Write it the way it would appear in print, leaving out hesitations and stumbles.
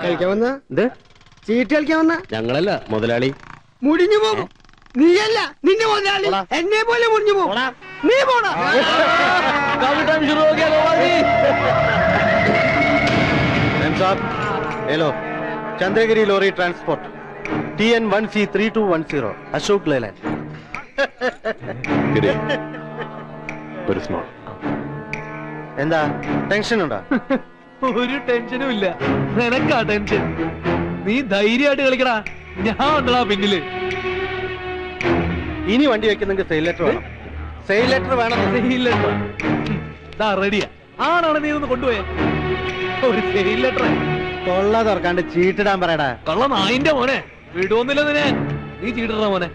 കളിക്കാൻ വന്ന ചീട്ട് കളിക്കാൻ വന്ന ഞങ്ങളല്ല മുതലാളി. മുടിഞ്ഞു പോകും. നീയല്ല നിന്റെ മുതലാളി എന്നെ പോലെ മുടിഞ്ഞു പോകും. നീ പോണ hello, Chandragiri lorry transport TN 1C3210 Ashok Leyland. എന്താ ടെൻഷൻ ഉണ്ടോ? ഒരു ടെൻഷനും ഇല്ല. നിനക്കാ ടെൻഷൻ. നീ ധൈര്യമായിട്ട് കളിക്കടാ, ഞാൻ ഉണ്ടടാ പിന്നില്. ഇനി വണ്ടി വെക്കുന്നെങ്കിൽ സെയിൽ ലെറ്റർ വേണം. സെയിൽ ലെറ്റർ വേണം. സെയിൽ ലെറ്റർ റെഡിയാ. ആണാണ് നീ ഒന്ന് കൊണ്ടുപോയേ ഒരു സെയിൽ ലെറ്റർ. തൊള്ള തുറക്കാണ്ട് ചീട്ടിടാൻ പറയടാ. കള്ള നായിന്റെ മോനെ വിടുവൊന്നില്ല നിന്നെ. നീ ചീട്ടിടാ മോനെ.